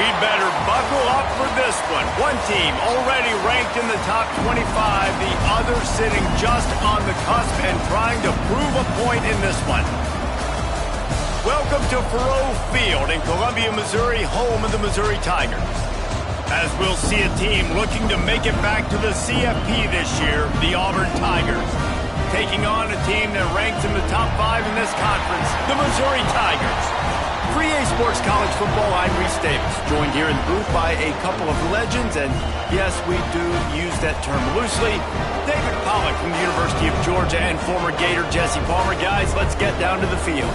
We'd better buckle up for this one. One team already ranked in the top 25, the other sitting just on the cusp and trying to prove a point in this one. Welcome to Faurot Field in Columbia, Missouri, home of the Missouri Tigers. As we'll see a team looking to make it back to the CFB this year, the Auburn Tigers. Taking on a team that ranks in the top 5 in this conference, the Missouri Tigers. 3A Sports College Football, I'm Reese Davis, joined here in the booth by a couple of legends, and yes, we do use that term loosely. David Pollack from the University of Georgia and former Gator Jesse Palmer. Guys, let's get down to the field.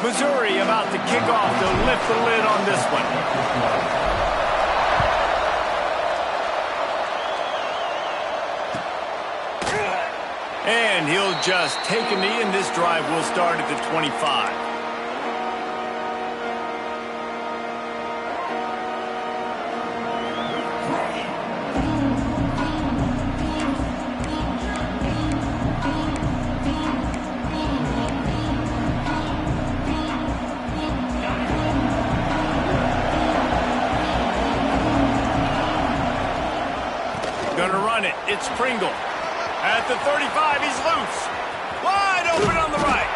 Missouri about to kick off to lift the lid on this one. And he'll just take a knee, and this drive will start at the 25. Gonna run it. It's Pringle. At the 35, he's loose. Wide open on the right.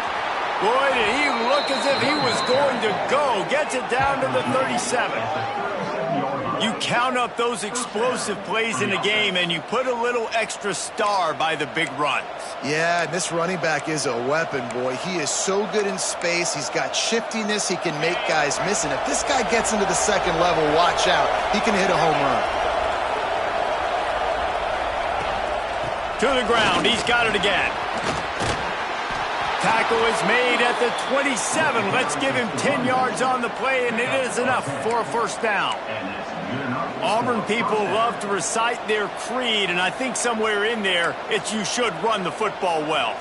Boy, did he look as if he was going to go. Gets it down to the 37. You count up those explosive plays in a game, and you put a little extra star by the big runs. Yeah, this running back is a weapon, boy. He is so good in space. He's got shiftiness. He can make guys miss. And if this guy gets into the second level, watch out. He can hit a home run. To the ground, he's got it again. Tackle is made at the 27. Let's give him 10 yards on the play, and it is enough for a first down. Auburn people love to recite their creed, and I think somewhere in there, it's you should run the football well.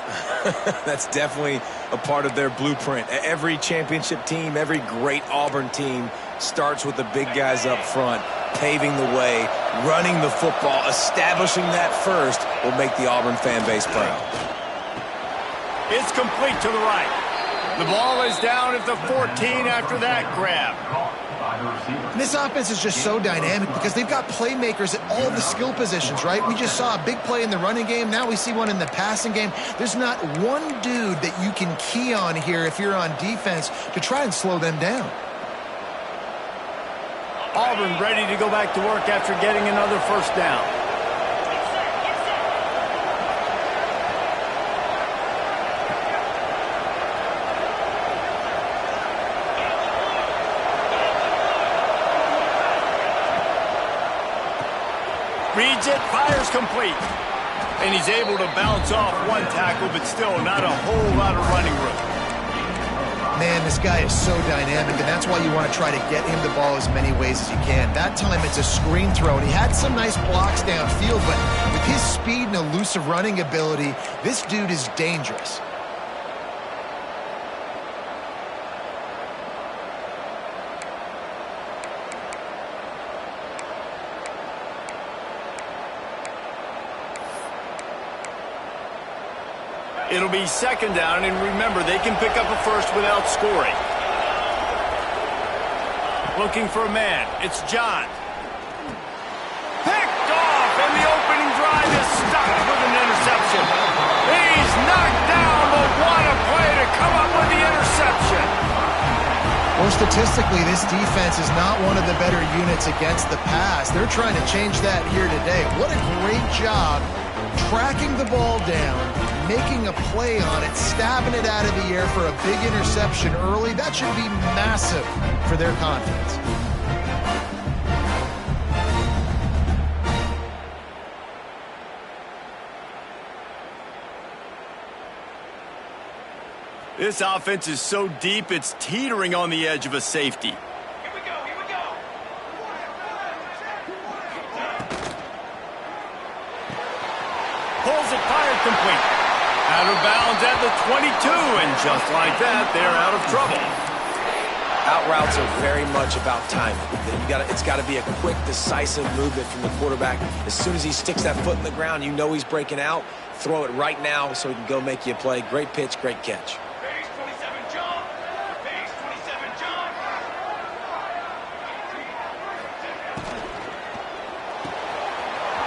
That's definitely a part of their blueprint. Every championship team, every great Auburn team starts with the big guys up front, paving the way, running the football, establishing that first will make the Auburn fan base proud. It's complete to the right. The ball is down at the 14 after that grab. This offense is just so dynamic because they've got playmakers at all the skill positions, right? We just saw a big play in the running game. Now we see one in the passing game. There's not one dude that you can key on here if you're on defense to try and slow them down. Auburn ready to go back to work after getting another first down. Reads it, fires complete. And he's able to bounce off one tackle, but still not a whole lot of running room. Man, this guy is so dynamic, and that's why you want to try to get him the ball as many ways as you can. That time it's a screen throw, and he had some nice blocks downfield, but with his speed and elusive running ability, this dude is dangerous. It'll be second down, and remember, they can pick up a first without scoring. Looking for a man. It's John. Picked off, and the opening drive is stopped with an interception. He's knocked down, but what a play to come up with the interception. Well, statistically, this defense is not one of the better units against the pass. They're trying to change that here today. What a great job tracking the ball down, making a play on it, stabbing it out of the air for a big interception early. That should be massive for their confidence. This offense is so deep, it's teetering on the edge of a safety. complete. Out of bounds at the 22, and just like that, they're out of trouble. Out routes are very much about timing. It's got to be a quick, decisive movement from the quarterback. As soon as he sticks that foot in the ground, you know he's breaking out. Throw it right now so he can go make you a play. Great pitch, great catch.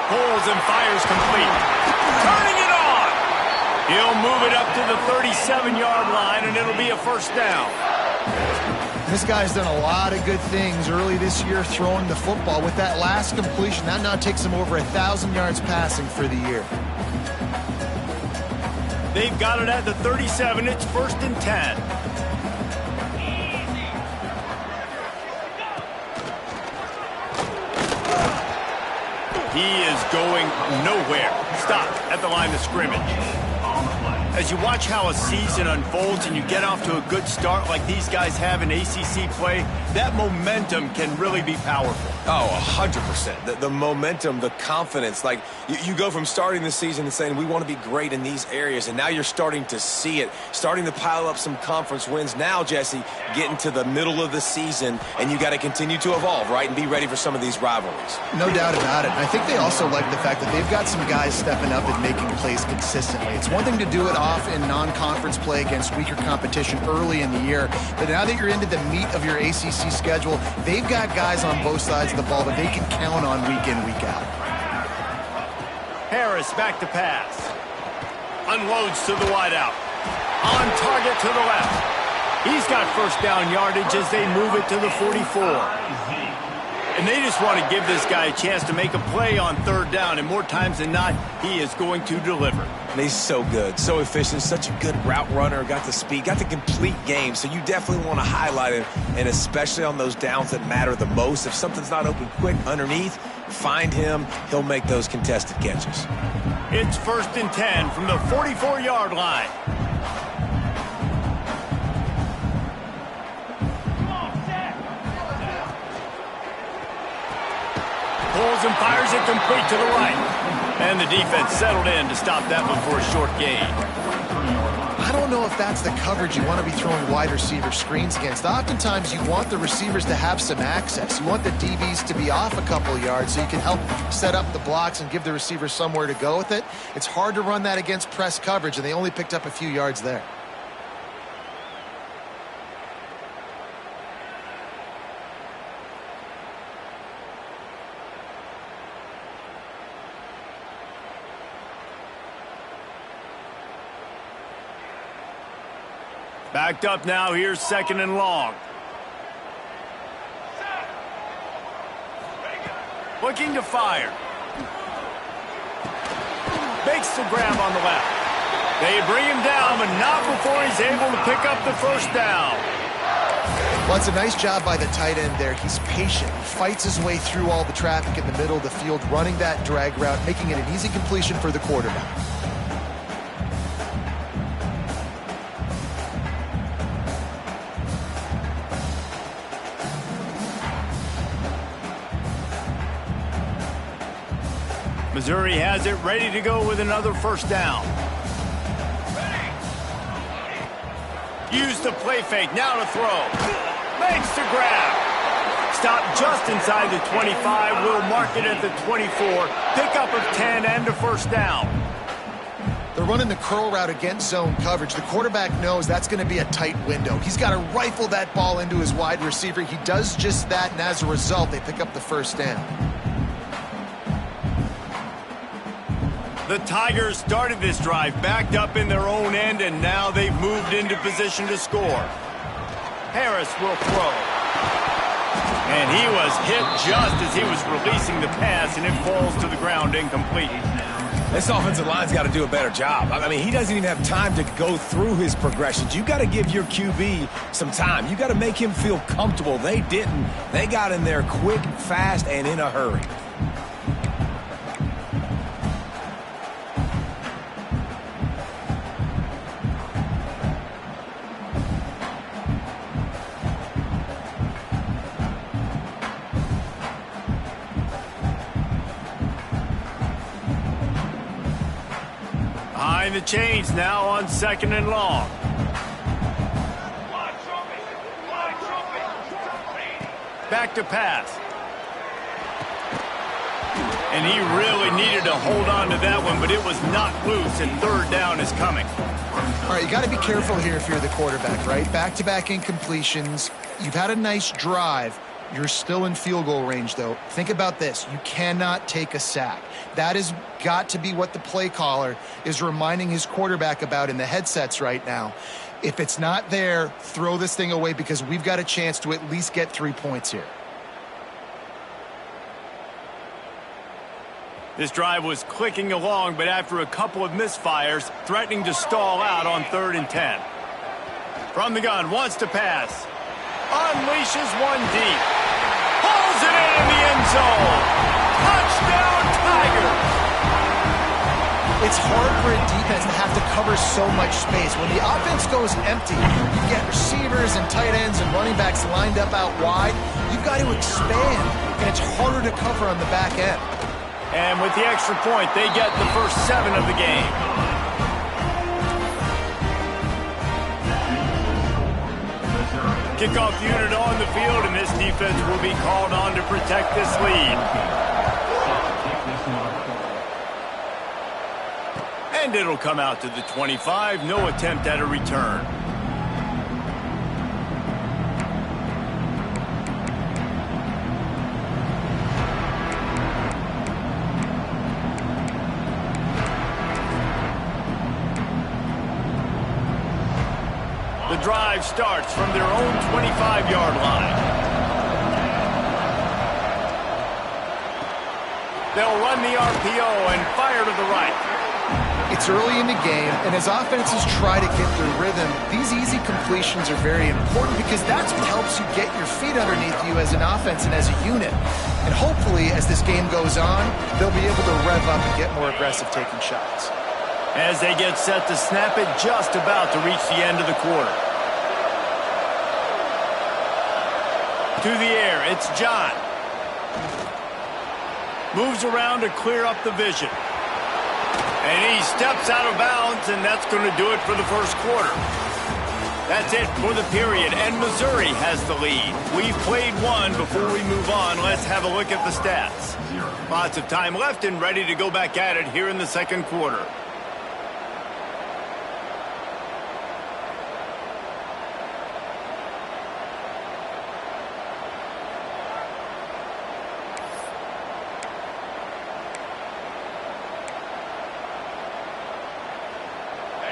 Pulls and fires complete. Turning it on. He'll move it up to the 37-yard line, and it'll be a first down. This guy's done a lot of good things early this year throwing the football. With that last completion, that now takes him over 1,000 yards passing for the year. They've got it at the 37. It's 1st and 10. He is going nowhere. Stop at the line of scrimmage. As you watch how a season unfolds and you get off to a good start like these guys have in ACC play, that momentum can really be powerful. Oh, 100%. The momentum, the confidence. Like, you go from starting the season and saying, we want to be great in these areas, and now you're starting to see it, starting to pile up some conference wins. Now, Jesse, getting to the middle of the season, and you got to continue to evolve, right, and be ready for some of these rivalries. No doubt about it. I think they also like the fact that they've got some guys stepping up and making plays consistently. It's one thing to do it off in non-conference play against weaker competition early in the year, but now that you're into the meat of your ACC schedule, they've got guys on both sides of the ball that they can count on week in, week out. Harris back to pass. Unloads to the wideout. On target to the left. He's got first down yardage as they move it to the 44. And they just want to give this guy a chance to make a play on 3rd down, and more times than not, he is going to deliver. And he's so good, so efficient, such a good route runner, got the speed, got the complete game, so you definitely want to highlight him, and especially on those downs that matter the most. If something's not open quick underneath, find him. He'll make those contested catches. It's 1st and 10 from the 44-yard line. Pulls and fires it complete to the right. And the defense settled in to stop that one for a short gain. I don't know if that's the coverage you want to be throwing wide receiver screens against. Oftentimes, you want the receivers to have some access. You want the DBs to be off a couple yards so you can help set up the blocks and give the receiver somewhere to go with it. It's hard to run that against press coverage, and they only picked up a few yards there. Backed up now, here's 2nd and long. Looking to fire. Makes the grab on the left. They bring him down, but not before he's able to pick up the first down. Well, it's a nice job by the tight end there. He's patient. He fights his way through all the traffic in the middle of the field, running that drag route, making it an easy completion for the quarterback. Missouri has it ready to go with another first down. Use the play fake, now to throw. Makes the grab. Stop just inside the 25. We'll mark it at the 24. Pickup of 10 and a first down. They're running the curl route against zone coverage. The quarterback knows that's going to be a tight window. He's got to rifle that ball into his wide receiver. He does just that, and as a result, they pick up the first down. The Tigers started this drive backed up in their own end, and now they've moved into position to score. Harris will throw. And he was hit just as he was releasing the pass, and it falls to the ground incomplete. This offensive line's got to do a better job. I mean, he doesn't even have time to go through his progressions. You got to give your QB some time. You got to make him feel comfortable. They didn't. They got in there quick, fast, and in a hurry. Behind the chains now on 2nd and long. Back to pass. And he really needed to hold on to that one, but it was knocked loose, and 3rd down is coming. All right, you got to be careful here if you're the quarterback, right? Back-to-back incompletions. You've had a nice drive. You're still in field goal range, though. Think about this. You cannot take a sack. That has got to be what the play caller is reminding his quarterback about in the headsets right now. If it's not there, throw this thing away because we've got a chance to at least get 3 points here. This drive was clicking along, but after a couple of misfires, threatening to stall out on 3rd and 10. From the gun, wants to pass. Unleashes one deep. Pulls it in the end zone. Touchdown, Tigers! It's hard for a defense to have to cover so much space. When the offense goes empty, you get receivers and tight ends and running backs lined up out wide. You've got to expand, and it's harder to cover on the back end. And with the extra point, they get the first 7 of the game. Kickoff unit on the field, and this defense will be called on to protect this lead. And it'll come out to the 25. No attempt at a return. The drive starts from their own 25-yard line. They'll run the RPO and fire to the right. It's early in the game, and as offenses try to get their rhythm, these easy completions are very important because that's what helps you get your feet underneath you as an offense and as a unit. And hopefully, as this game goes on, they'll be able to rev up and get more aggressive taking shots. As they get set to snap it, just about to reach the end of the quarter. To the air, it's John. Moves around to clear up the vision. And he steps out of bounds, and that's going to do it for the first quarter. That's it for the period, and Missouri has the lead. We've played one. Before we move on, let's have a look at the stats. Lots of time left and ready to go back at it here in the second quarter.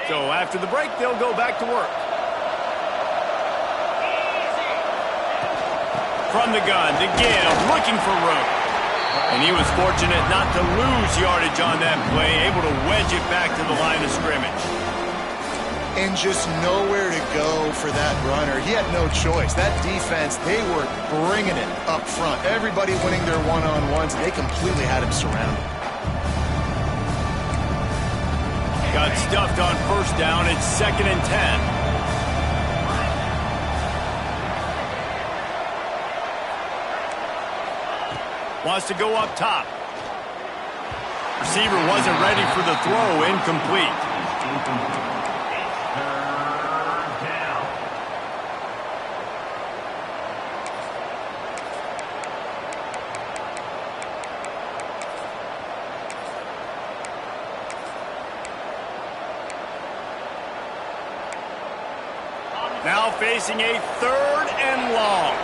So after the break, they'll go back to work. From the gun, to give, looking for room. And he was fortunate not to lose yardage on that play, able to wedge it back to the line of scrimmage. And just nowhere to go for that runner. He had no choice. That defense, they were bringing it up front. Everybody winning their one-on-ones. They completely had him surrounded. Got stuffed on first down. It's 2nd and 10. Wants to go up top. Receiver wasn't ready for the throw. Incomplete. Now facing a 3rd and long.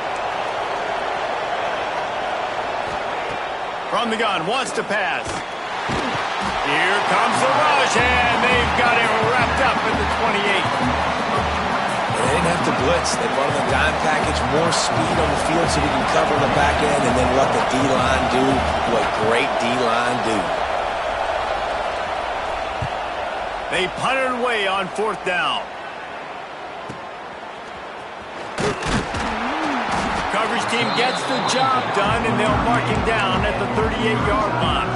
From the gun, wants to pass. Here comes the rush, and they've got it wrapped up at the 28. They didn't have to blitz. They brought in the dime package, more speed on the field so they can cover the back end and then let the D-line do what great D-line do. They punted away on 4th down. Coverage team gets the job done, and they'll mark him down at the 38-yard line.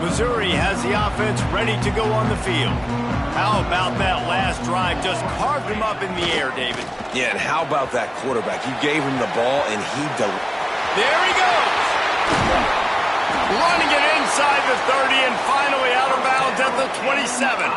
Missouri has the offense ready to go on the field. How about that last drive? Just carved him up in the air, David. Yeah, and how about that quarterback? You gave him the ball, and he There he goes. Running it inside the 30 and finally out of bounds at the 27.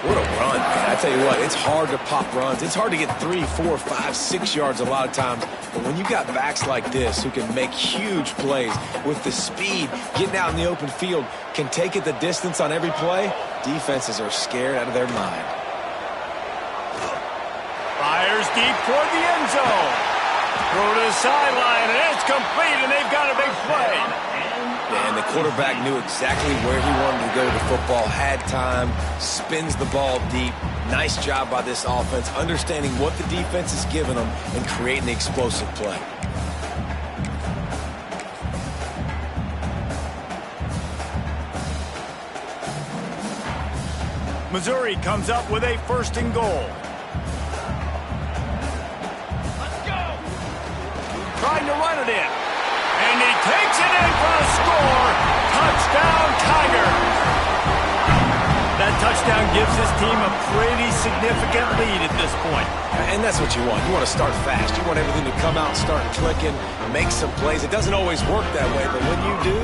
What a run, man. I tell you what, it's hard to pop runs. It's hard to get 3, 4, 5, 6 yards a lot of times. But when you've got backs like this who can make huge plays with the speed, getting out in the open field, can take it the distance on every play, defenses are scared out of their mind. Fires deep toward the end zone. Throw to the sideline, and it's complete, and they've got a big play. And the quarterback knew exactly where he wanted to go with the football, had time, spins the ball deep. Nice job by this offense, understanding what the defense is giving them and creating the explosive play. Missouri comes up with a 1st and goal. Trying to run it in. And he takes it in for a score. Touchdown, Tigers. That touchdown gives his team a pretty significant lead at this point. And that's what you want. You want to start fast. You want everything to come out and start clicking, make some plays. It doesn't always work that way, but when you do,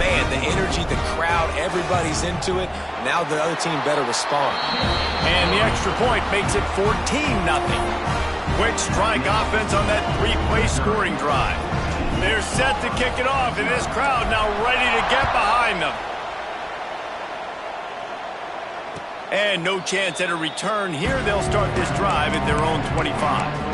man, the energy, the crowd, everybody's into it. Now the other team better respond. And the extra point makes it 14-0. Quick strike offense on that 3-play scoring drive. They're set to kick it off, and this crowd now ready to get behind them. And no chance at a return here. They'll start this drive at their own 25.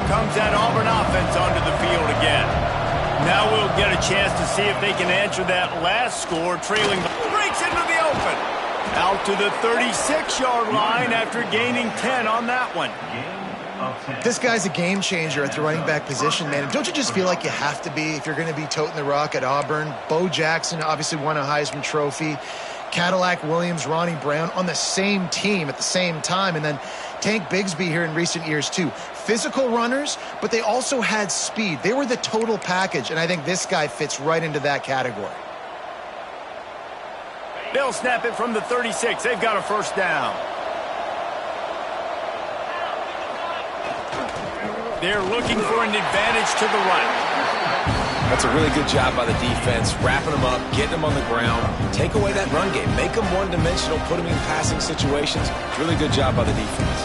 Comes that Auburn offense onto the field again. Now we'll get a chance to see if they can answer that last score, trailing. Breaks into the open. Out to the 36-yard line after gaining 10 on that one. This guy's a game changer at the running back position, man. Don't you just feel like you have to be if you're going to be toting the rock at Auburn? Bo Jackson obviously won a Heisman Trophy. Cadillac Williams, Ronnie Brown on the same team at the same time. And then Tank Bigsby here in recent years too. Physical runners, but they also had speed. They were the total package, and I think this guy fits right into that category. They'll snap it from the 36. They've got a 1st down. They're looking for an advantage to the right. That's a really good job by the defense, wrapping them up, getting them on the ground, take away that run game, make them one-dimensional, put them in passing situations. Really good job by the defense.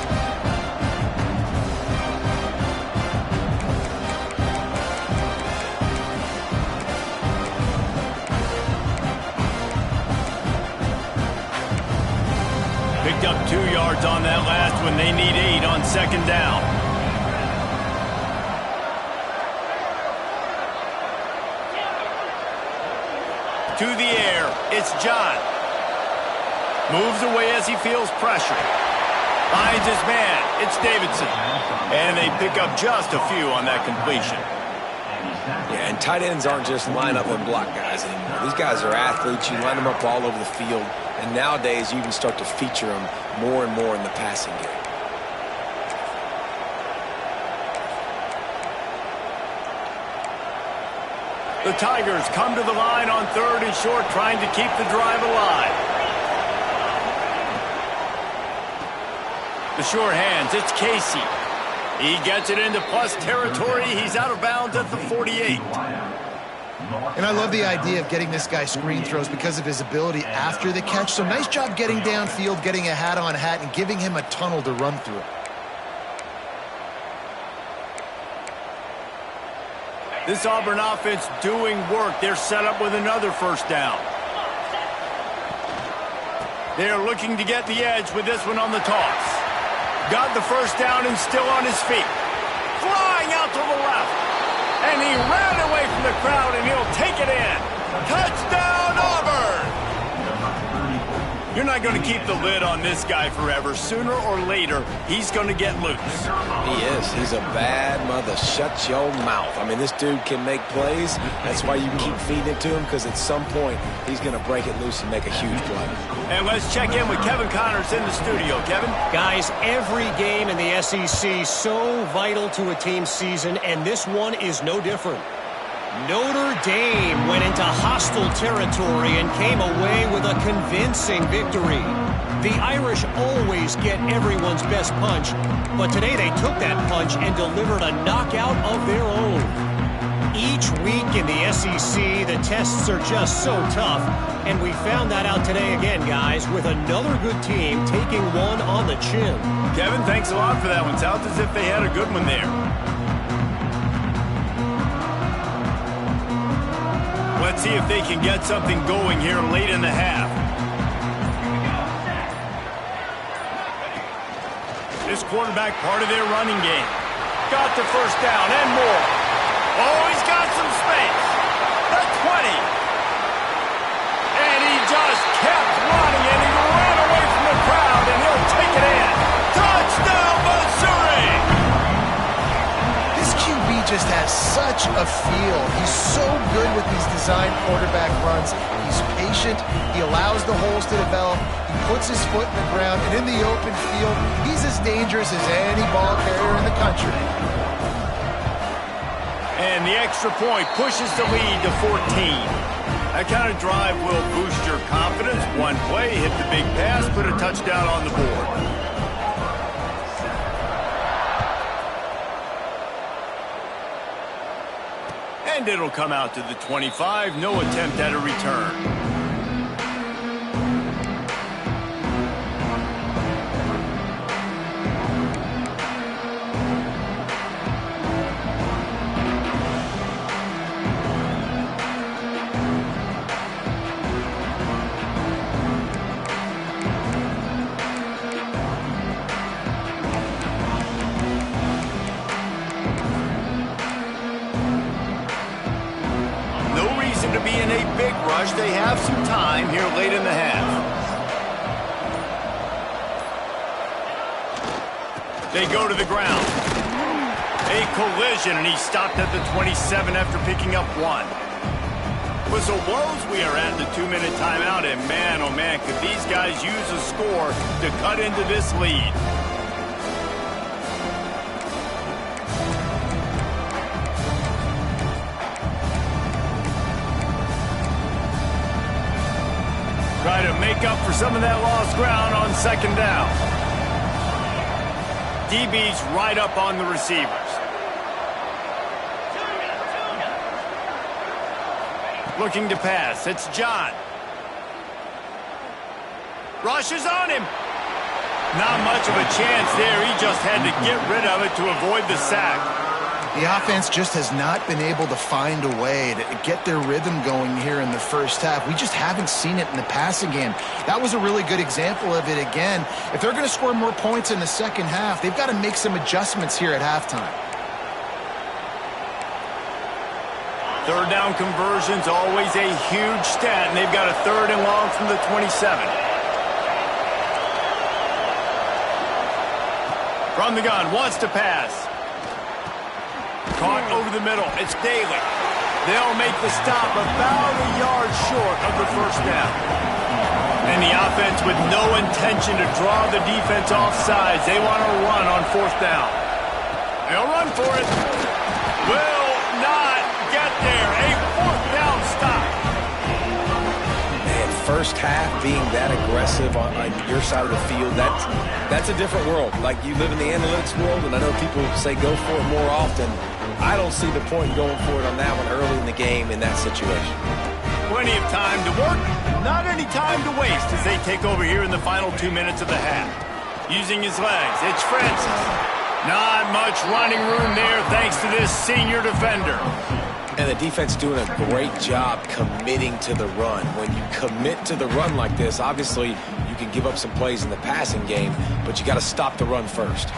Picked up 2 yards on that last one. They need 8 on 2nd down. To the air, it's John. Moves away as he feels pressure. Finds his man, it's Davidson. And they pick up just a few on that completion. Yeah, and tight ends aren't just line up and block guys anymore. These guys are athletes. You line them up all over the field. And nowadays, you can start to feature them more and more in the passing game. The Tigers come to the line on 3rd and short, trying to keep the drive alive. The short hands, it's Casey. He gets it into plus territory. He's out of bounds at the 48. And I love the idea of getting this guy screen throws because of his ability after the catch. So nice job getting downfield, getting a hat-on-hat, and giving him a tunnel to run through. This Auburn offense doing work. They're set up with another 1st down. They're looking to get the edge with this one on the toss. Got the 1st down and still on his feet. Flying out to the left. And he ran away from the crowd, and he'll take it in. Touchdown, Auburn! You're You're not going to keep the lid on this guy forever. Sooner or later, he's going to get loose. He is. He's a bad mother. Shut your mouth. I mean, this dude can make plays. That's why you keep feeding it to him, because at some point, he's going to break it loose and make a huge play. And let's check in with Kevin Connors in the studio. Kevin? Guys, every game in the SEC so vital to a team's season, and this one is no different. Notre Dame went into hostile territory and came away with a convincing victory. The Irish always get everyone's best punch, but today they took that punch and delivered a knockout of their own. Each week in the SEC, the tests are just so tough, and we found that out today again, guys, with another good team taking one on the chin. Kevin, thanks a lot for that one. Sounds as if they had a good one there. Let's see if they can get something going here late in the half. This quarterback part of their running game. Got the first down and more. Oh, he's got some space. The 20. And he just kept running, and he ran away from the crowd, and he'll take it in. Touchdown, Missouri! This QB just has such a feel. He's so good with these design quarterback runs. He's patient. He allows the holes to develop. He puts his foot in the ground, and in the open field, he's as dangerous as any ball carrier in the country. And the extra point pushes the lead to 14. That kind of drive will boost your confidence. One play, hit the big pass, put a touchdown on the board. And it'll come out to the 25. No attempt at a return. They have some time here late in the half. They go to the ground. A collision, and he stopped at the 27 after picking up one. Whistle blows. We are at the 2-minute timeout, and man, oh man, could these guys use a score to cut into this lead. Try to make up for some of that lost ground on second down. DB's right up on the receivers. Looking to pass. It's John. Rushes on him. Not much of a chance there. He just had to get rid of it to avoid the sack. The offense just has not been able to find a way to get their rhythm going here in the first half. We just haven't seen it in the passing game. That was a really good example of it again. If they're going to score more points in the second half, they've got to make some adjustments here at halftime. Third down conversion's always a huge stat, and they've got a 3rd and long from the 27. From the gun, wants to pass. Caught over the middle. It's Daly. They'll make the stop about a yard short of the first down. And the offense with no intention to draw the defense off sides. They want to run on 4th down. They'll run for it. Will not get there. A 4th down stop. Man, first half being that aggressive on your side of the field, that's a different world. Like, you live in the analytics world, and I know people say go for it more often. I don't see the point in going for it on that one early in the game in that situation. Plenty of time to work, not any time to waste as they take over here in the final 2 minutes of the half. Using his legs, it's Francis. Not much running room there thanks to this senior defender. And the defense doing a great job committing to the run. When you commit to the run like this, obviously you can give up some plays in the passing game, but you got to stop the run first.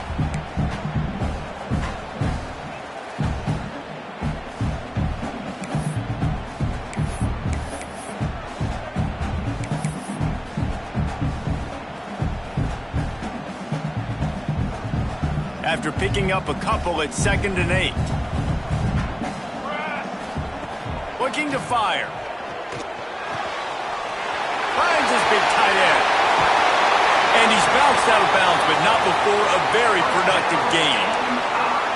after picking up a couple at 2nd and 8. Looking to fire. Finds his big tight end. And he's bounced out of bounds, but not before a very productive game.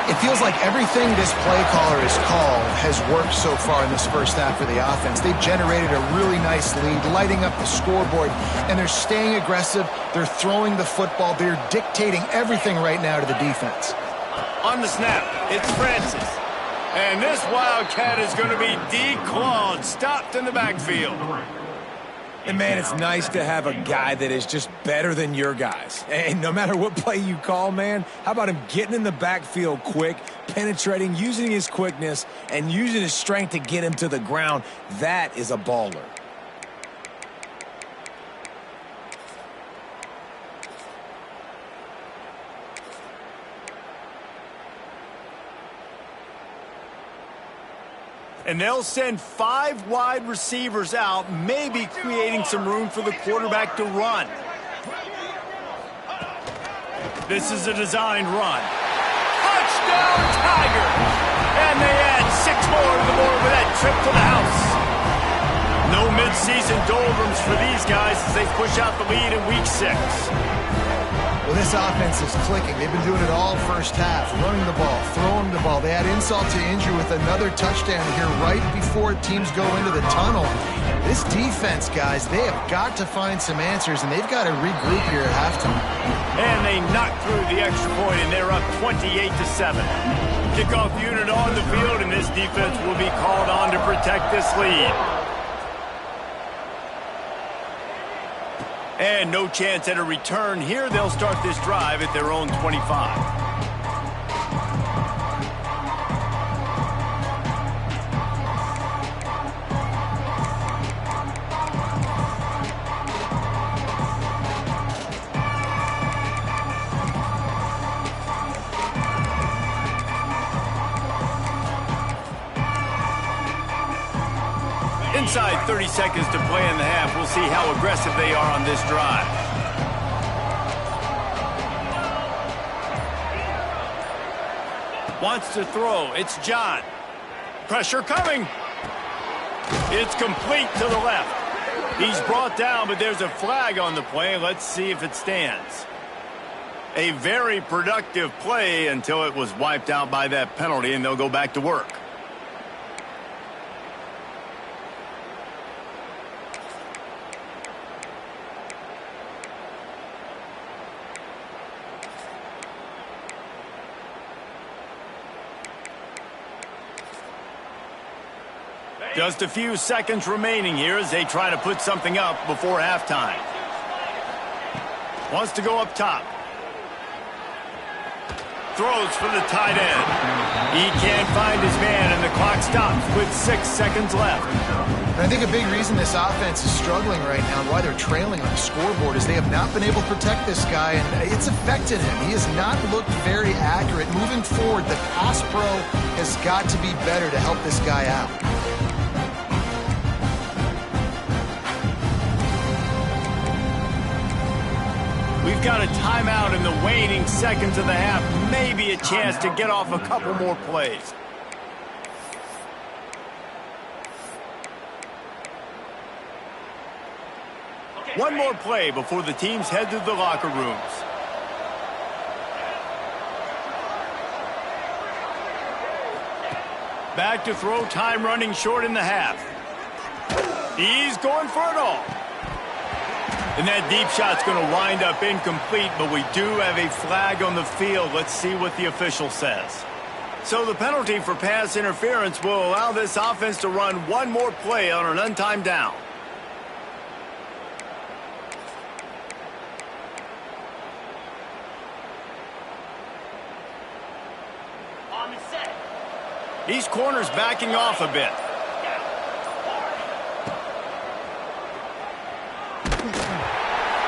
It feels like everything this play caller has called has worked so far in this first half for the offense. They've generated a really nice lead, lighting up the scoreboard, and they're staying aggressive. They're throwing the football. They're dictating everything right now to the defense. On the snap, it's Francis. And this Wildcat is going to be declawed, stopped in the backfield. And, man, it's nice to have a guy that is just better than your guys. And no matter what play you call, man, how about him getting in the backfield quick, penetrating, using his quickness, and using his strength to get him to the ground? That is a baller. And they'll send 5 wide receivers out, maybe creating some room for the quarterback to run. This is a designed run. Touchdown, Tigers! And they add 6 more to the board with that trip to the house. No midseason doldrums for these guys as they push out the lead in Week 6. Well, this offense is clicking. They've been doing it all first half, running the ball, throwing the ball. They add insult to injury with another touchdown here right before teams go into the tunnel. This defense, guys, they have got to find some answers, and they've got to regroup here at halftime. And they knock through the extra point, and they're up 28-7. Kickoff unit on the field, and this defense will be called on to protect this lead. And no chance at a return here. They'll start this drive at their own 25. Inside 30 seconds to play in the half. We'll see how aggressive they are on this drive. Wants to throw. It's John. Pressure coming. It's complete to the left. He's brought down, but there's a flag on the play. Let's see if it stands. A very productive play until it was wiped out by that penalty, and they'll go back to work. Just a few seconds remaining here as they try to put something up before halftime. Wants to go up top. Throws for the tight end. He can't find his man, and the clock stops with 6 seconds left. And I think a big reason this offense is struggling right now and why they're trailing on the scoreboard is they have not been able to protect this guy, and it's affected him. He has not looked very accurate. Moving forward, the pass pro has got to be better to help this guy out. We've got a timeout in the waning seconds of the half. Maybe a chance to get off a couple more plays. One more play before the teams head to the locker rooms. Back to throw, time running short in the half. He's going for it all. And that deep shot's going to wind up incomplete, but we do have a flag on the field. Let's see what the official says. So the penalty for pass interference will allow this offense to run one more play on an untimed down. On the set. These corners backing off a bit.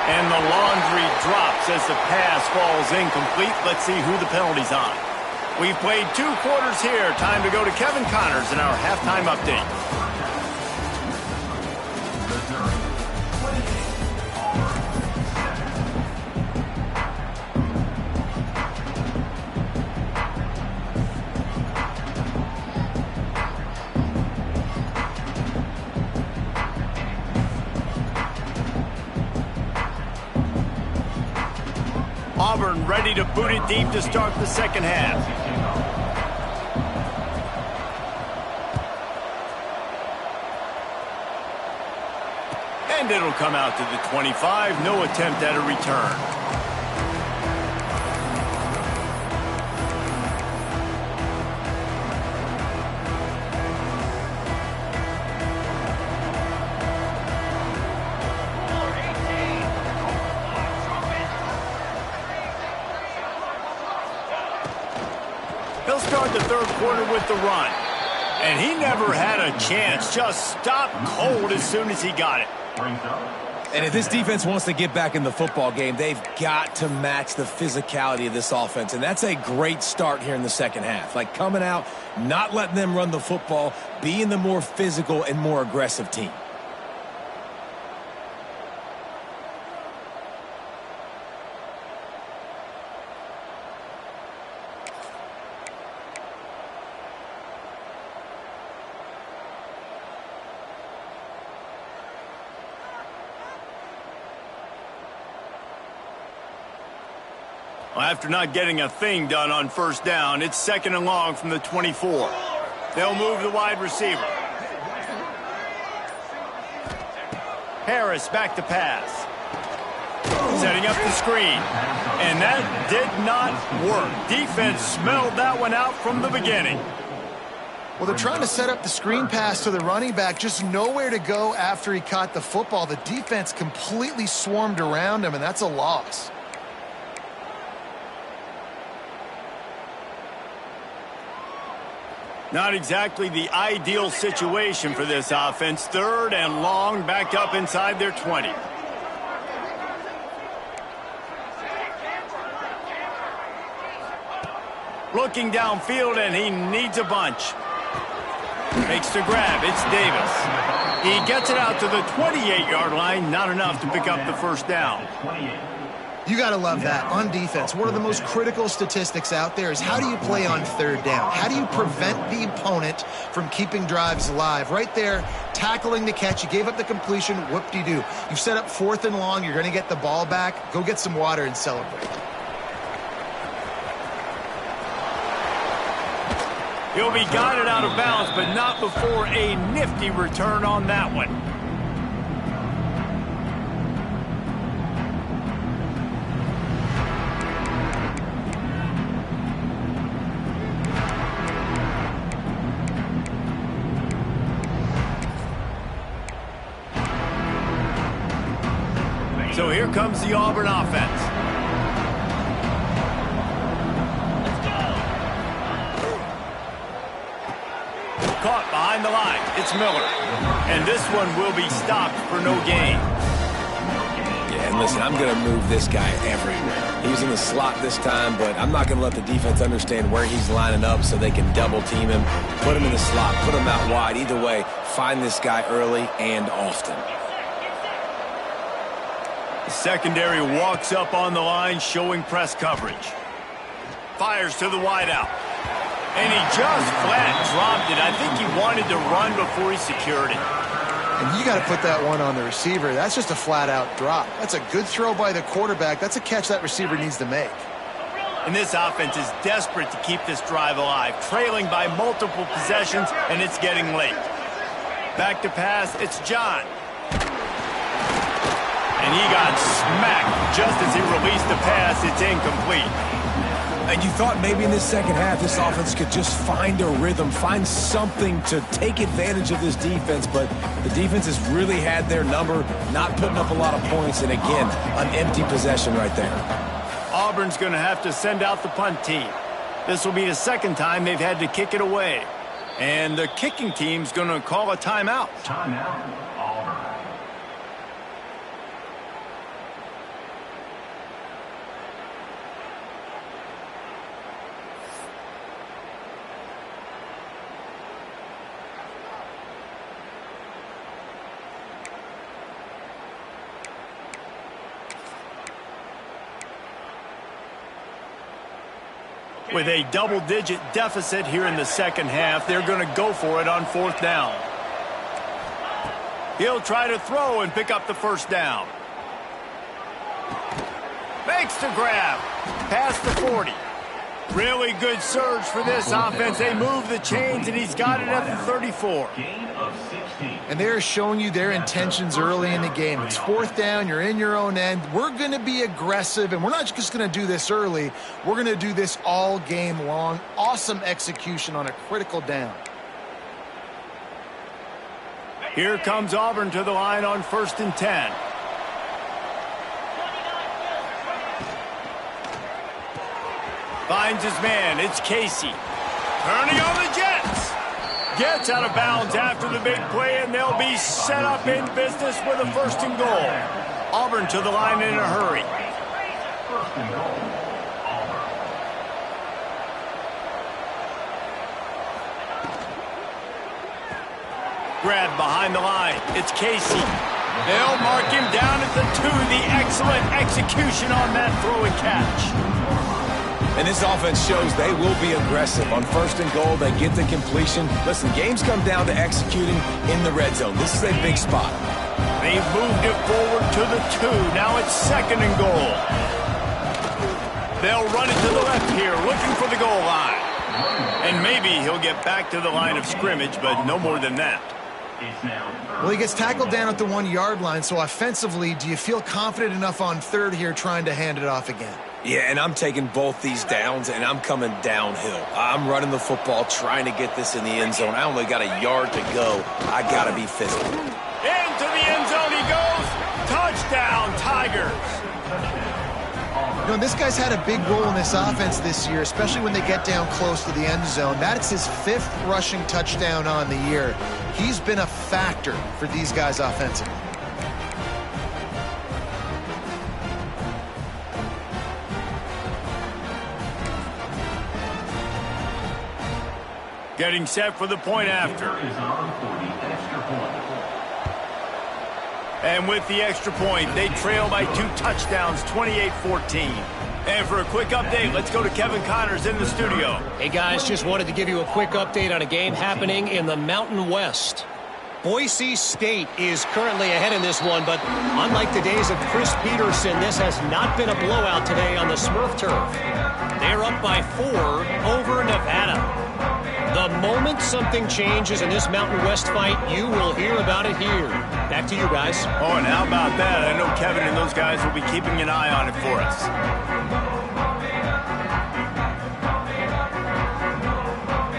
And the laundry drops as the pass falls incomplete. Let's see who the penalty's on. We've played 2 quarters here. Time to go to Kevin Connors in our halftime update. Auburn ready to boot it deep to start the second half. And it'll come out to the 25. No attempt at a return. He'll start the third quarter with the run. And he never had a chance. Just stopped cold as soon as he got it. And if this defense wants to get back in the football game, they've got to match the physicality of this offense. And that's a great start here in the second half. Like coming out, not letting them run the football, being the more physical and more aggressive team. Well, after not getting a thing done on first down, it's 2nd and long from the 24. They'll move the wide receiver. Harris back to pass. Setting up the screen. And that did not work. Defense smelled that one out from the beginning. Well, they're trying to set up the screen pass to the running back, just nowhere to go after he caught the football. The defense completely swarmed around him, and that's a loss. Not exactly the ideal situation for this offense. 3rd and long, backed up inside their 20. Looking downfield, and he needs a bunch. Makes the grab. It's Davis. He gets it out to the 28-yard line. Not enough to pick up the first down. You got to love that. On defense, one of the most critical statistics out there is how do you play on 3rd down? How do you prevent the opponent from keeping drives alive? Right there, tackling the catch. You gave up the completion. Whoop-de-doo. You've set up 4th and long. You're going to get the ball back. Go get some water and celebrate. He'll be guided out of bounds, but not before a nifty return on that one. So here comes the Auburn offense. Caught behind the line. It's Miller. And this one will be stopped for no gain. Yeah, and listen, I'm going to move this guy everywhere. He was in the slot this time, but I'm not going to let the defense understand where he's lining up so they can double team him, put him in the slot, put him out wide. Either way, find this guy early and often. The secondary walks up on the line, showing press coverage. Fires to the wideout. And he just flat dropped it. I think he wanted to run before he secured it. And you got to put that one on the receiver. That's just a flat-out drop. That's a good throw by the quarterback. That's a catch that receiver needs to make. And this offense is desperate to keep this drive alive, trailing by multiple possessions, and it's getting late. Back to pass, it's John. And he got smacked just as he released the pass. It's incomplete. And you thought maybe in this second half this offense could just find a rhythm, find something to take advantage of this defense, but the defense has really had their number, not putting up a lot of points, and again, an empty possession right there. Auburn's going to have to send out the punt team. This will be the 2nd time they've had to kick it away. And the kicking team's going to call a timeout. Timeout, Auburn. With a double-digit deficit here in the second half, they're going to go for it on 4th down. He'll try to throw and pick up the first down. Makes the grab. Past the 40. Really good surge for this offense. They move the chains, and he's got it at the 34. Gain of 16. And they're showing you their intentions early in the game. It's fourth down. You're in your own end. We're going to be aggressive, and we're not just going to do this early. We're going to do this all game long. Awesome execution on a critical down. Here comes Auburn to the line on 1st and 10. Finds his man. It's Casey. Turning on the Jets. Gets out of bounds after the big play, and they'll be set up in business with a 1st and goal. Auburn to the line in a hurry. 1st and goal. Auburn. Grab behind the line. It's Casey. They'll mark him down at the 2. The excellent execution on that throw and catch. And this offense shows they will be aggressive. On 1st and goal, they get the completion. Listen, games come down to executing in the red zone. This is a big spot. They've moved it forward to the 2. Now it's 2nd and goal. They'll run it to the left here, looking for the goal line. And maybe he'll get back to the line of scrimmage, but no more than that. Well, he gets tackled down at the 1-yard line, so offensively, do you feel confident enough on 3rd here trying to hand it off again? Yeah, and I'm taking both these downs, and I'm coming downhill. I'm running the football, trying to get this in the end zone. I only got a yard to go. I got to be physical. Into the end zone he goes. Touchdown, Tigers. You know, this guy's had a big role in this offense this year, especially when they get down close to the end zone. That's his 5th rushing touchdown on the year. He's been a factor for these guys offensively. Getting set for the point after. Is on for the extra point. And with the extra point, they trail by 2 touchdowns, 28-14. And for a quick update, let's go to Kevin Connors in the studio. Hey, guys, just wanted to give you a quick update on a game happening in the Mountain West. Boise State is currently ahead in this one, but unlike the days of Chris Peterson, this has not been a blowout today on the Smurf turf. They're up by 4 over Nevada. The moment something changes in this Mountain West fight, you will hear about it here. Back to you guys. Oh, and how about that? I know Kevin and those guys will be keeping an eye on it for us.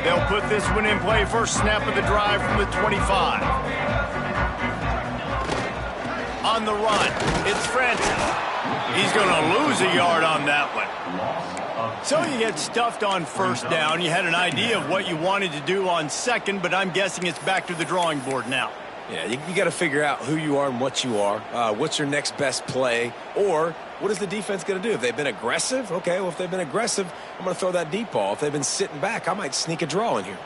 They'll put this one in play. First snap of the drive from the 25. On the run, it's Francis. He's going to lose a yard on that one. So you get stuffed on 1st down. You had an idea of what you wanted to do on 2nd, but I'm guessing it's back to the drawing board now. Yeah, you got to figure out who you are and what you are. What's your next best play? Or what is the defense going to do? If they've been aggressive, okay, well, if they've been aggressive, I'm going to throw that deep ball. If they've been sitting back, I might sneak a draw in here.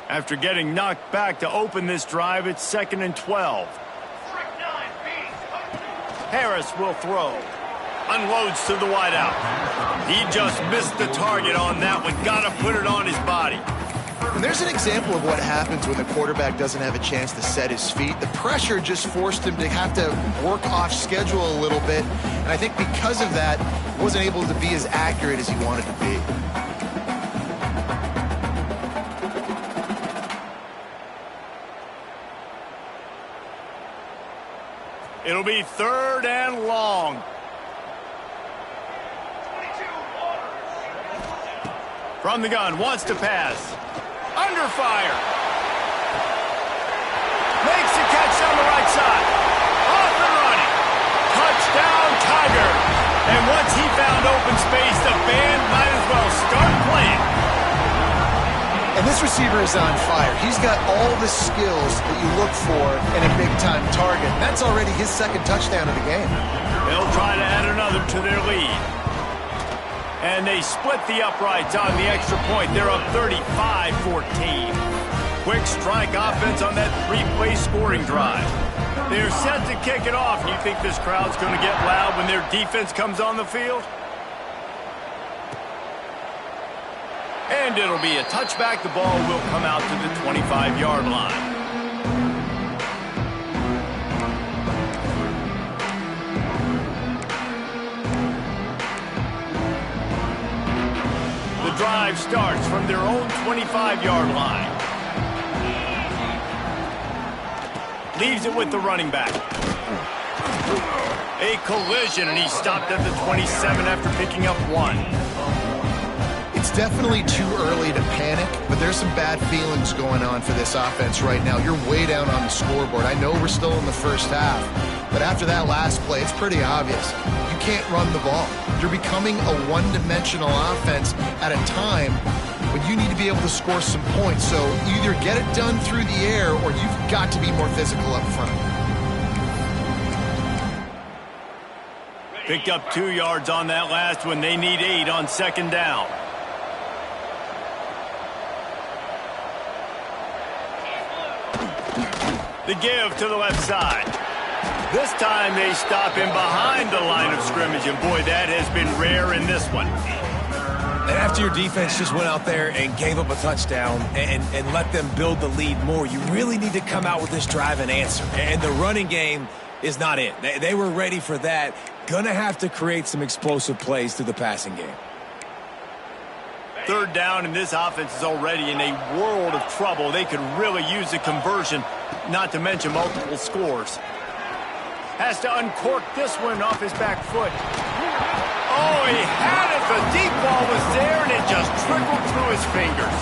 After getting knocked back to open this drive, it's 2nd and 12. Harris will throw. Unloads to the wideout. He just missed the target on that one. Got to put it on his body. And there's an example of what happens when the quarterback doesn't have a chance to set his feet. The pressure just forced him to have to work off schedule a little bit. And I think because of that, he wasn't able to be as accurate as he wanted to be. It'll be 3rd and long. From the gun, wants to pass. Under fire. Makes the catch on the right side. Off and running. Touchdown, Tiger. And once he found open space, the band might as well start playing. And this receiver is on fire. He's got all the skills that you look for in a big-time target. And that's already his 2nd touchdown of the game. They'll try to add another to their lead. And they split the uprights on the extra point. They're up 35-14. Quick strike offense on that 3-play scoring drive. They're set to kick it off. You think this crowd's going to get loud when their defense comes on the field? And it'll be a touchback. The ball will come out to the 25-yard line. drive starts from their own 25-yard line. Leaves it with the running back. A collision, and he's stopped at the 27 after picking up 1. It's definitely too early to panic, but there's some bad feelings going on for this offense right now. You're way down on the scoreboard. I know we're still in the first half, but after that last play, it's pretty obvious. You can't run the ball. You're becoming a one-dimensional offense at a time when you need to be able to score some points. So either get it done through the air or you've got to be more physical up front. Picked up 2 yards on that last one. They need 8 on second down. The give to the left side. This time they stop him behind the line of scrimmage, and boy, that has been rare in this one. And after your defense just went out there and gave up a touchdown and let them build the lead more, you really need to come out with this drive and answer. And the running game is not it. They were ready for that. Gonna have to create some explosive plays through the passing game. Third down, and this offense is already in a world of trouble. They could really use a conversion, not to mention multiple scores. Has to uncork this one off his back foot. Oh, he had it. The deep ball was there, and it just trickled through his fingers.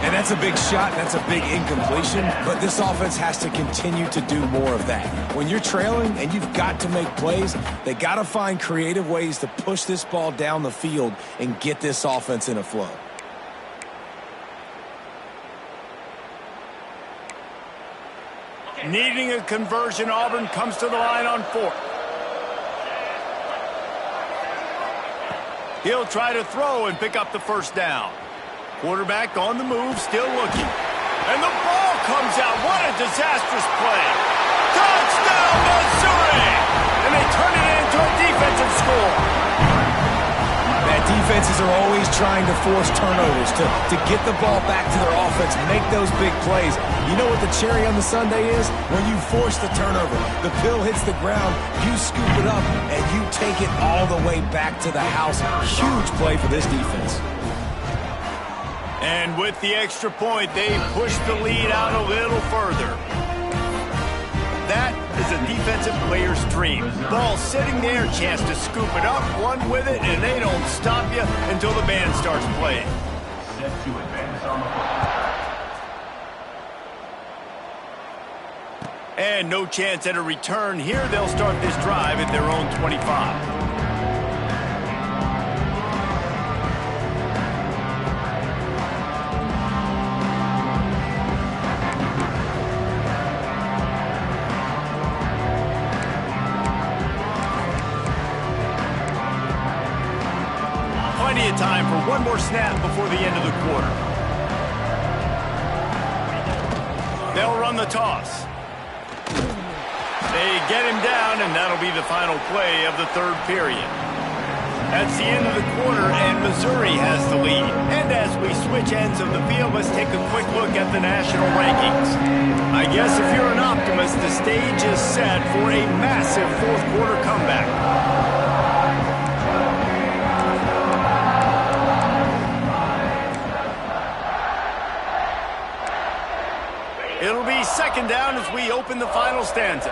And that's a big shot, and that's a big incompletion, but this offense has to continue to do more of that. When you're trailing and you've got to make plays, they got to find creative ways to push this ball down the field and get this offense in a flow. Needing a conversion, Auburn comes to the line on 4th. He'll try to throw and pick up the first down. Quarterback on the move, still looking. And the ball comes out. What a disastrous play. Touchdown, Missouri! And they turn it into a defensive score. Defenses are always trying to force turnovers to get the ball back to their offense, make those big plays. You know what the cherry on the sundae is? When you force the turnover, the pill hits the ground, you scoop it up, and you take it all the way back to the house. Huge play for this defense. And with the extra point, they push the lead out a little further. That is a defensive player's dream. Ball sitting there, chance to scoop it up, run with it, and they don't stop you until the band starts playing. Set to advance on the ball. And no chance at a return here. They'll start this drive at their own 25. Time for one more snap before the end of the quarter. They'll run the toss. They get him down, and that'll be the final play of the third period. That's the end of the quarter, and Missouri has the lead. And as we switch ends of the field, let's take a quick look at the national rankings. I guess if you're an optimist, the stage is set for a massive fourth quarter comeback. It'll be second down as we open the final stanza.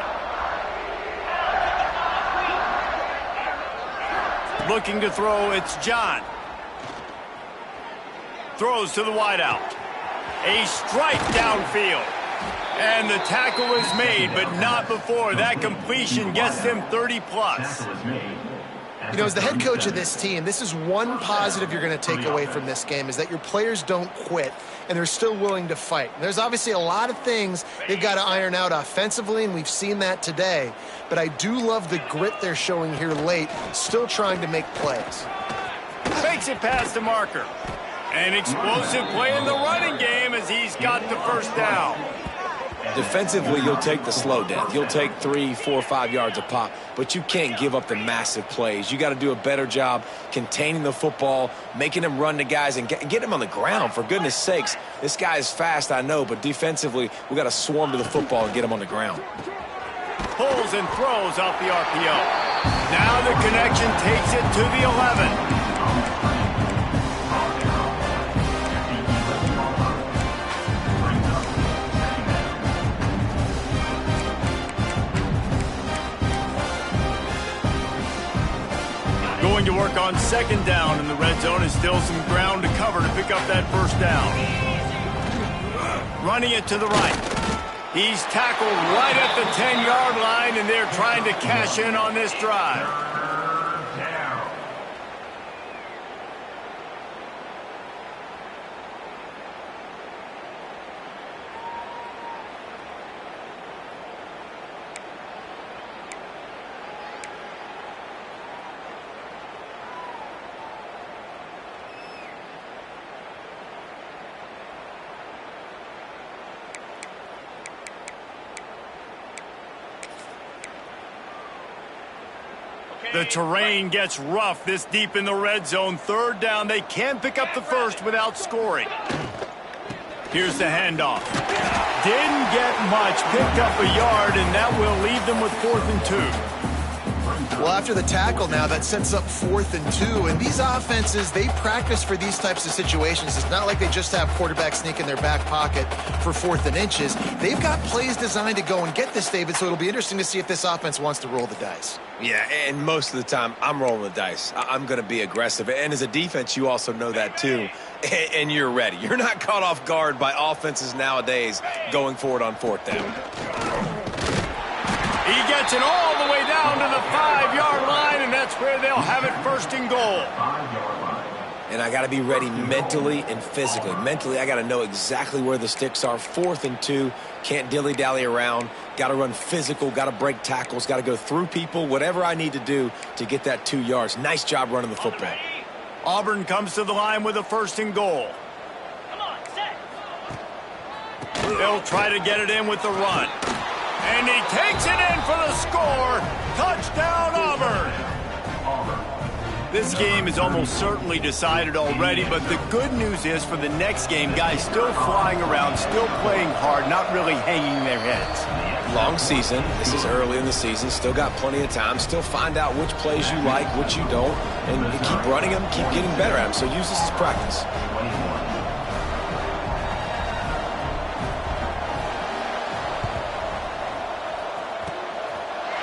Looking to throw, it's John. Throws to the wideout. A strike downfield. And the tackle is made, but not before. That completion gets them 30 plus. You know, as the head coach of this team, this is one positive you're going to take away from this game, is that your players don't quit, and they're still willing to fight. There's obviously a lot of things they've got to iron out offensively, and we've seen that today. But I do love the grit they're showing here late, still trying to make plays. Makes it past the marker. An explosive play in the running game as he's got the first down. Defensively, you'll take the slow death. You'll take 3, 4, 5 yards a pop, but you can't give up the massive plays. You got to do a better job containing the football, making them run to guys, and get him on the ground, for goodness sakes. This guy is fast, I know, but defensively, we got to swarm to the football and get him on the ground. Pulls and throws off the RPO. Now the connection takes it to the 11. to work on second down in the red zone, and still some ground to cover to pick up that first down. Running it to the right. He's tackled right at the 10-yard line, and they're trying to cash in on this drive. The terrain gets rough this deep in the red zone. Third down, they can't pick up the first without scoring. Here's the handoff. Didn't get much, picked up a yard, and that will leave them with 4th and 2. Well, after the tackle now, that sets up 4th and 2. And these offenses, they practice for these types of situations. It's not like they just have quarterback sneak in their back pocket for 4th and inches. They've got plays designed to go and get this, David, so it'll be interesting to see if this offense wants to roll the dice. Yeah, and most of the time, I'm rolling the dice. I'm going to be aggressive. And as a defense, you also know that too. And you're ready. You're not caught off guard by offenses nowadays going forward on 4th down. He gets it all the way down to the 5-yard line, and that's where they'll have it 1st and goal. And I got to be ready mentally and physically. Mentally, I got to know exactly where the sticks are. 4th and 2, can't dilly-dally around. Got to run physical, got to break tackles, got to go through people, whatever I need to do to get that 2 yards. Nice job running the football. Auburn comes to the line with a 1st and goal. They'll try to get it in with the run. And he takes it in for the score. Touchdown, Auburn. This game is almost certainly decided already, but the good news is for the next game, guys still flying around, still playing hard, not really hanging their heads. Long season. This is early in the season. Still got plenty of time. Still find out which plays you like, which you don't, and keep running them, keep getting better at them. So use this as practice.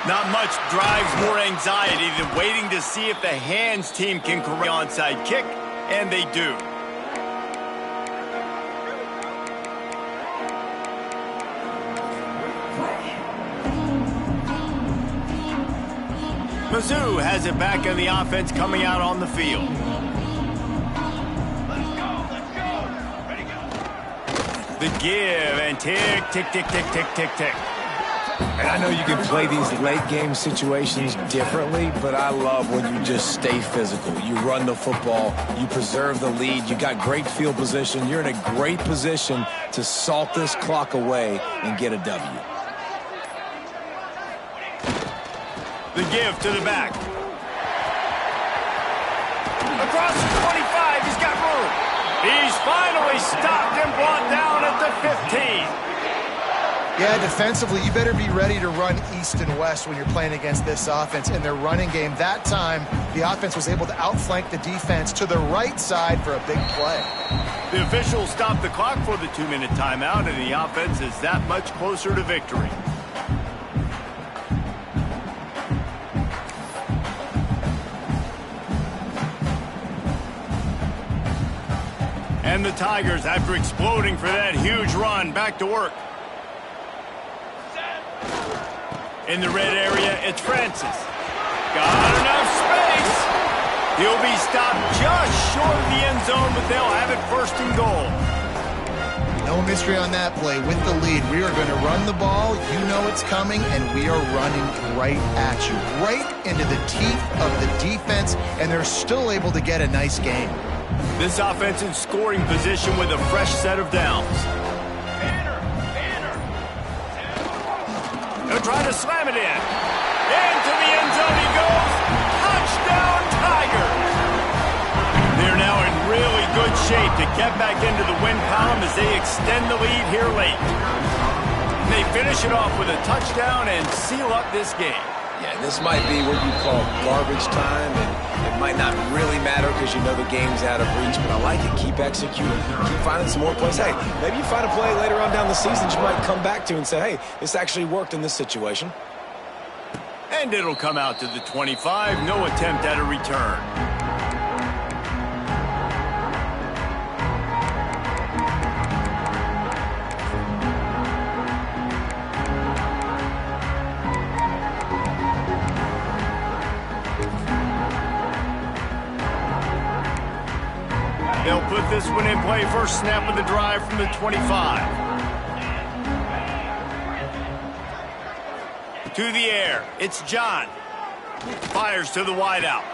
Not much drives more anxiety than waiting to see if the hands team can correct the onside kick, and they do. Mizzou has it back on the offense coming out on the field. The give and tick, tick, tick, tick, tick, tick, tick. And I know you can play these late game situations differently, but I love when you just stay physical. You run the football, you preserve the lead, you got great field position, you're in a great position to salt this clock away and get a W. The give to the back. Across the 25, he's got room. He's finally stopped and brought down at the 15. Yeah, defensively, you better be ready to run east and west when you're playing against this offense. In their running game, that time, the offense was able to outflank the defense to the right side for a big play. The officials stopped the clock for the 2-minute timeout, and the offense is that much closer to victory. And the Tigers, after exploding for that huge run, back to work. In the red area, it's Francis. Got enough space. He'll be stopped just short of the end zone, but they'll have it 1st and goal. No mystery on that play. With the lead, we are going to run the ball. You know it's coming, and we are running right at you. Right into the teeth of the defense, and they're still able to get a nice game. This offense in scoring position with a fresh set of downs. They'll try to slam it in. Into the end zone he goes. Touchdown, Tigers. They're now in really good shape to get back into the win column as they extend the lead here late. And they finish it off with a touchdown and seal up this game. Yeah, this might be what you call garbage time, and it might not really matter because you know the game's out of reach, but I like it. Keep executing. Keep finding some more plays. Hey, maybe you find a play later on down the season you might come back to and say, hey, this actually worked in this situation. And it'll come out to the 25. No attempt at a return. this one in play. First snap of the drive from the 25. To the air, it's John. Fires to the wideout.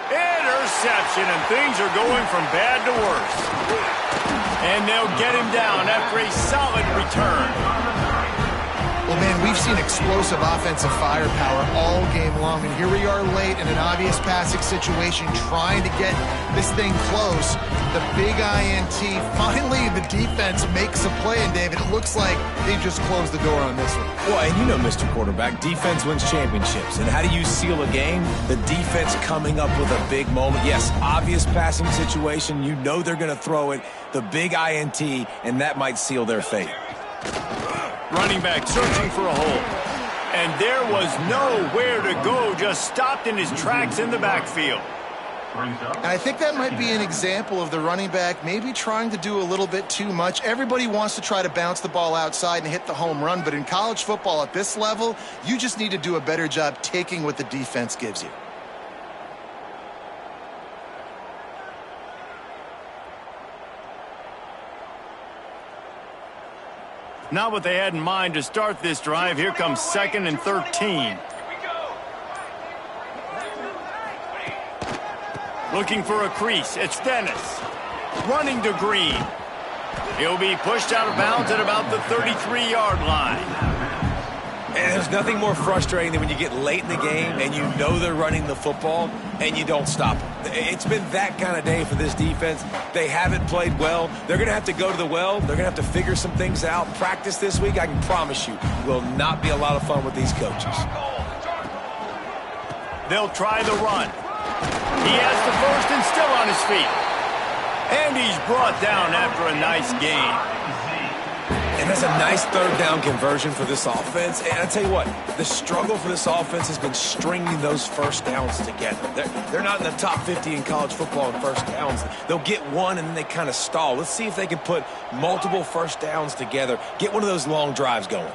Interception, and things are going from bad to worse. And they'll get him down after a solid return. Well, man, we've seen explosive offensive firepower all game long, and here we are late in an obvious passing situation trying to get this thing close. The big INT. Finally, the defense makes a play, and David, it looks like they just closed the door on this one. Well, and you know, Mr. Quarterback, defense wins championships. And how do you seal a game? The defense coming up with a big moment. Yes, obvious passing situation. You know they're going to throw it. The big INT, and that might seal their fate. Running back searching for a hole. And there was nowhere to go, just stopped in his tracks in the backfield. And I think that might be an example of the running back maybe trying to do a little bit too much. Everybody wants to try to bounce the ball outside and hit the home run, but in college football at this level, you just need to do a better job taking what the defense gives you. Not what they had in mind to start this drive. Here comes 2nd and 13. Looking for a crease. It's Dennis. Running to Green. He'll be pushed out of bounds at about the 33-yard line. And there's nothing more frustrating than when you get late in the game and you know they're running the football and you don't stop them. It's been that kind of day for this defense. They haven't played well. They're going to have to go to the well. They're going to have to figure some things out. Practice this week, I can promise you, will not be a lot of fun with these coaches. They'll try the run. He has the first and still on his feet. And he's brought down after a nice gain. And that's a nice third down conversion for this offense. And I tell you what, the struggle for this offense has been stringing those first downs together. They're not in the top 50 in college football in first downs. They'll get one and then they kind of stall. Let's see if they can put multiple first downs together, get one of those long drives going.